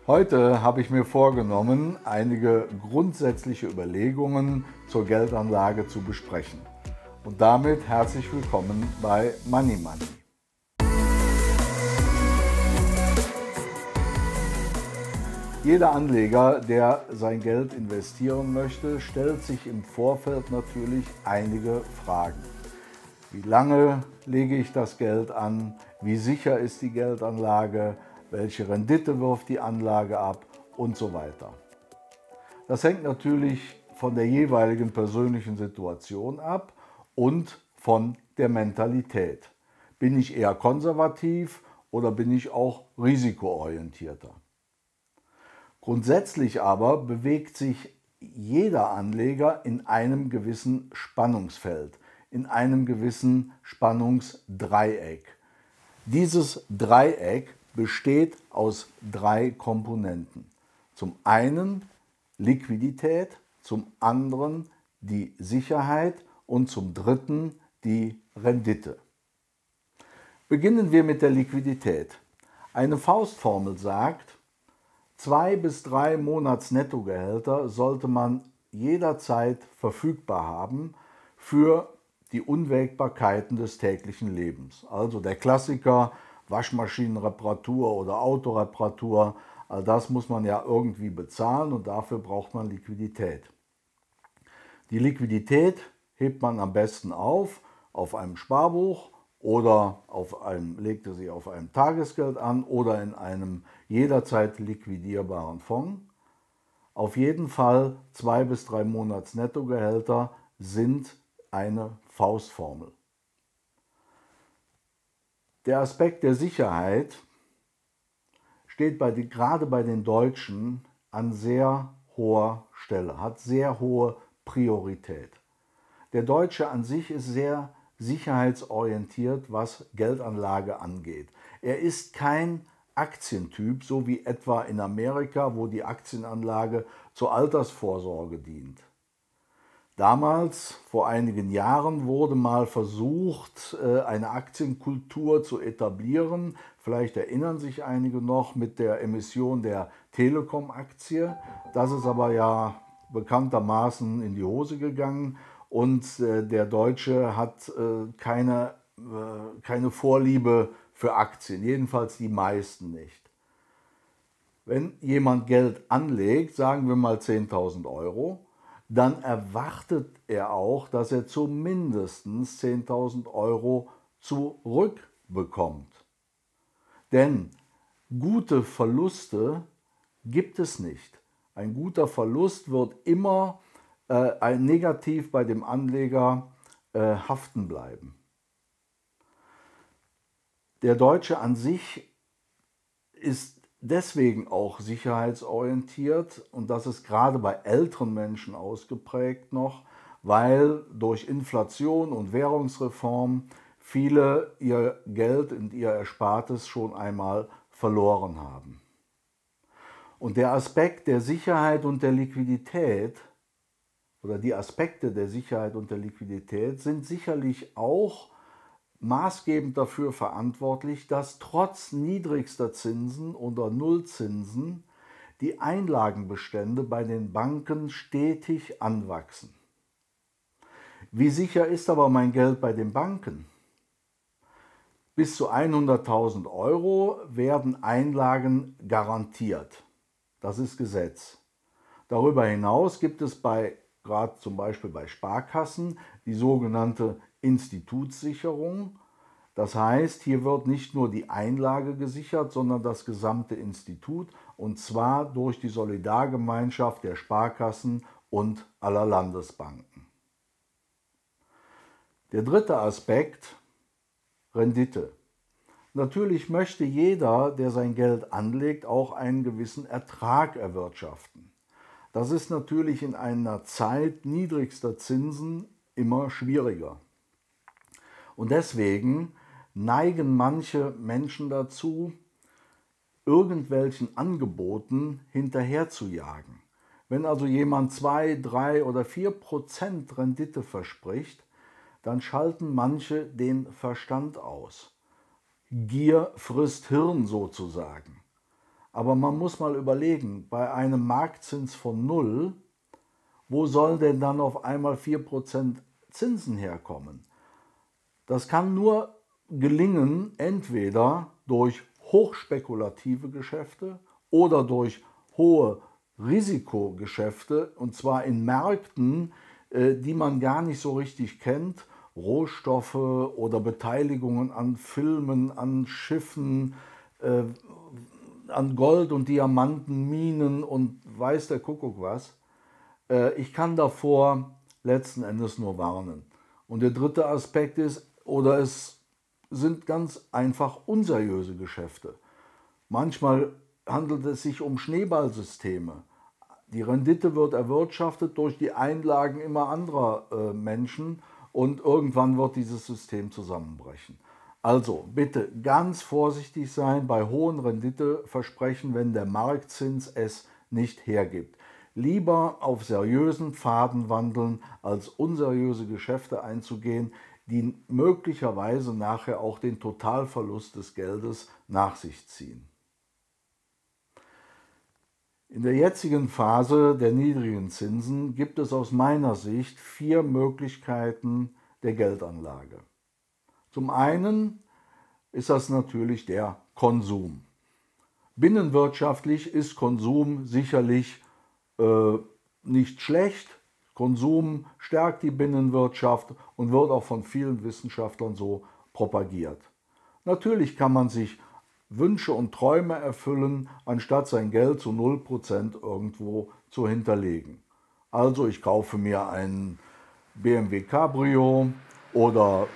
Heute habe ich mir vorgenommen, einige grundsätzliche Überlegungen zur Geldanlage zu besprechen. Und damit herzlich willkommen bei Money Money. Jeder Anleger, der sein Geld investieren möchte, stellt sich im Vorfeld natürlich einige Fragen. Wie lange lege ich das Geld an? Wie sicher ist die Geldanlage? Welche Rendite wirft die Anlage ab? Und so weiter. Das hängt natürlich von der jeweiligen persönlichen Situation ab und von der Mentalität. Bin ich eher konservativ oder bin ich auch risikoorientierter? Grundsätzlich aber bewegt sich jeder Anleger in einem gewissen Spannungsfeld, in einem gewissen Spannungsdreieck. Dieses Dreieck besteht aus drei Komponenten. Zum einen Liquidität, zum anderen die Sicherheit und zum dritten die Rendite. Beginnen wir mit der Liquidität. Eine Faustformel sagt, 2 bis 3 Monatsnettogehälter sollte man jederzeit verfügbar haben für die Unwägbarkeiten des täglichen Lebens. Also der Klassiker, Waschmaschinenreparatur oder Autoreparatur, all das muss man ja irgendwie bezahlen und dafür braucht man Liquidität. Die Liquidität hebt man am besten auf einem Sparbuch oder legte sie auf einem Tagesgeld an oder in einem jederzeit liquidierbaren Fonds. Auf jeden Fall 2 bis 3 Monatsnettogehälter sind eine Faustformel. Der Aspekt der Sicherheit steht gerade bei den Deutschen an sehr hoher Stelle, hat sehr hohe Priorität. Der Deutsche an sich ist sehr sicherheitsorientiert, was Geldanlage angeht. Er ist kein Aktientyp, so wie etwa in Amerika, wo die Aktienanlage zur Altersvorsorge dient. Damals, vor einigen Jahren, wurde mal versucht, eine Aktienkultur zu etablieren. Vielleicht erinnern sich einige noch mit der Emission der Telekom-Aktie. Das ist aber ja bekanntermaßen in die Hose gegangen und der Deutsche hat keine Vorliebe für Aktien, jedenfalls die meisten nicht. Wenn jemand Geld anlegt, sagen wir mal 10.000 Euro, dann erwartet er auch, dass er zumindest 10.000 Euro zurückbekommt. Denn gute Verluste gibt es nicht. Ein guter Verlust wird immer negativ bei dem Anleger haften bleiben. Der Deutsche an sich ist deswegen auch sicherheitsorientiert und das ist gerade bei älteren Menschen ausgeprägt noch, weil durch Inflation und Währungsreform viele ihr Geld und ihr Erspartes schon einmal verloren haben. Und der Aspekt der Sicherheit und der Liquidität oder die Aspekte der Sicherheit und der Liquidität sind sicherlich auch maßgebend dafür verantwortlich, dass trotz niedrigster Zinsen oder Nullzinsen die Einlagenbestände bei den Banken stetig anwachsen. Wie sicher ist aber mein Geld bei den Banken? Bis zu 100.000 Euro werden Einlagen garantiert. Das ist Gesetz. Darüber hinaus gibt es gerade zum Beispiel bei Sparkassen die sogenannte Institutssicherung. Das heißt, hier wird nicht nur die Einlage gesichert, sondern das gesamte Institut und zwar durch die Solidargemeinschaft der Sparkassen und aller Landesbanken. Der dritte Aspekt, Rendite. Natürlich möchte jeder, der sein Geld anlegt, auch einen gewissen Ertrag erwirtschaften. Das ist natürlich in einer Zeit niedrigster Zinsen immer schwieriger. Und deswegen neigen manche Menschen dazu, irgendwelchen Angeboten hinterherzujagen. Wenn also jemand 2, 3 oder 4% Rendite verspricht, dann schalten manche den Verstand aus. Gier frisst Hirn sozusagen. Aber man muss mal überlegen, bei einem Marktzins von 0, wo sollen denn dann auf einmal 4% Zinsen herkommen? Das kann nur gelingen, entweder durch hochspekulative Geschäfte oder durch hohe Risikogeschäfte, und zwar in Märkten, die man gar nicht so richtig kennt, Rohstoffe oder Beteiligungen an Filmen, an Schiffen, an Gold- und Diamantenminen und weiß der Kuckuck was. Ich kann davor letzten Endes nur warnen. Und der dritte Aspekt ist, oder es sind ganz einfach unseriöse Geschäfte. Manchmal handelt es sich um Schneeballsysteme. Die Rendite wird erwirtschaftet durch die Einlagen immer anderer Menschen und irgendwann wird dieses System zusammenbrechen. Also bitte ganz vorsichtig sein bei hohen Renditeversprechen, wenn der Marktzins es nicht hergibt. Lieber auf seriösen Pfaden wandeln, als unseriöse Geschäfte einzugehen, die möglicherweise nachher auch den Totalverlust des Geldes nach sich ziehen. In der jetzigen Phase der niedrigen Zinsen gibt es aus meiner Sicht 4 Möglichkeiten der Geldanlage. Zum einen ist das natürlich der Konsum. Binnenwirtschaftlich ist Konsum sicherlich nicht schlecht. Konsum stärkt die Binnenwirtschaft und wird auch von vielen Wissenschaftlern so propagiert. Natürlich kann man sich Wünsche und Träume erfüllen, anstatt sein Geld zu 0% irgendwo zu hinterlegen. Also ich kaufe mir einen BMW Cabrio oder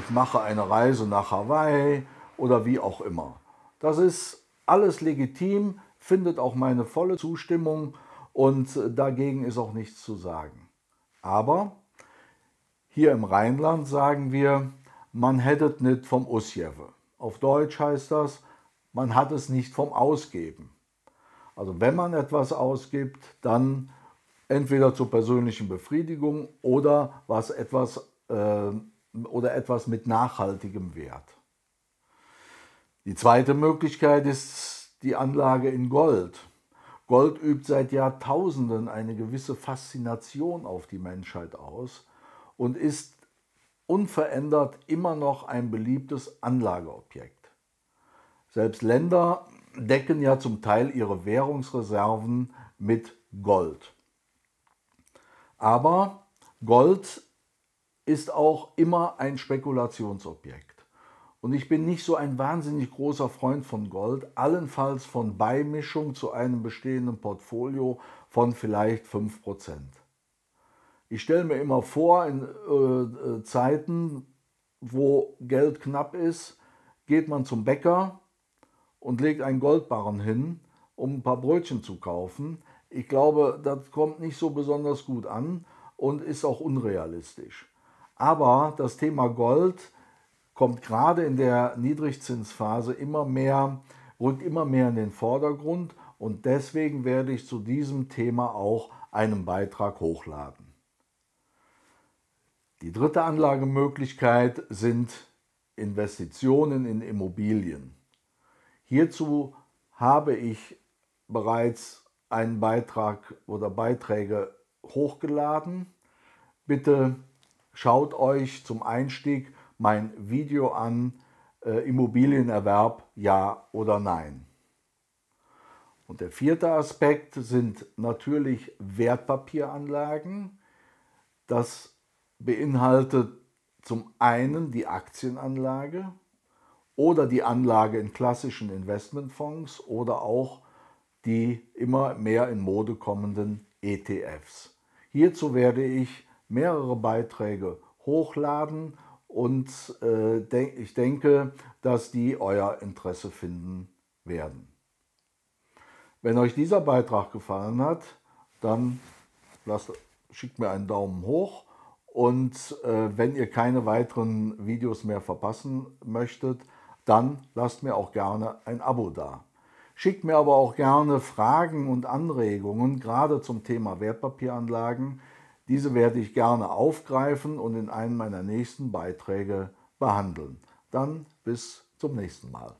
ich mache eine Reise nach Hawaii oder wie auch immer. Das ist alles legitim, findet auch meine volle Zustimmung und dagegen ist auch nichts zu sagen. Aber hier im Rheinland sagen wir, man hättet nicht vom Usjewe. Auf Deutsch heißt das, man hat es nicht vom Ausgeben. Also wenn man etwas ausgibt, dann entweder zur persönlichen Befriedigung oder etwas mit nachhaltigem Wert. Die zweite Möglichkeit ist die Anlage in Gold. Gold übt seit Jahrtausenden eine gewisse Faszination auf die Menschheit aus und ist unverändert immer noch ein beliebtes Anlageobjekt. Selbst Länder decken ja zum Teil ihre Währungsreserven mit Gold. Aber Gold ist auch immer ein Spekulationsobjekt. Und ich bin nicht so ein wahnsinnig großer Freund von Gold, allenfalls von Beimischung zu einem bestehenden Portfolio von vielleicht 5%. Ich stelle mir immer vor, in Zeiten, wo Geld knapp ist, geht man zum Bäcker und legt einen Goldbarren hin, um ein paar Brötchen zu kaufen. Ich glaube, das kommt nicht so besonders gut an und ist auch unrealistisch. Aber das Thema Gold kommt gerade in der Niedrigzinsphase rückt immer mehr in den Vordergrund und deswegen werde ich zu diesem Thema auch einen Beitrag hochladen. Die dritte Anlagemöglichkeit sind Investitionen in Immobilien. Hierzu habe ich bereits einen Beitrag oder Beiträge hochgeladen. Bitte schaut euch zum Einstieg mein Video an, Immobilienerwerb, ja oder nein. Und der vierte Aspekt sind natürlich Wertpapieranlagen. Das beinhaltet zum einen die Aktienanlage oder die Anlage in klassischen Investmentfonds oder auch die immer mehr in Mode kommenden ETFs. Hierzu werde ich mehrere Beiträge hochladen und ich denke, dass die euer Interesse finden werden. Wenn euch dieser Beitrag gefallen hat, dann schickt mir einen Daumen hoch und wenn ihr keine weiteren Videos mehr verpassen möchtet, dann lasst mir auch gerne ein Abo da. Schickt mir aber auch gerne Fragen und Anregungen, gerade zum Thema Wertpapieranlagen. Diese werde ich gerne aufgreifen und in einem meiner nächsten Beiträge behandeln. Dann bis zum nächsten Mal.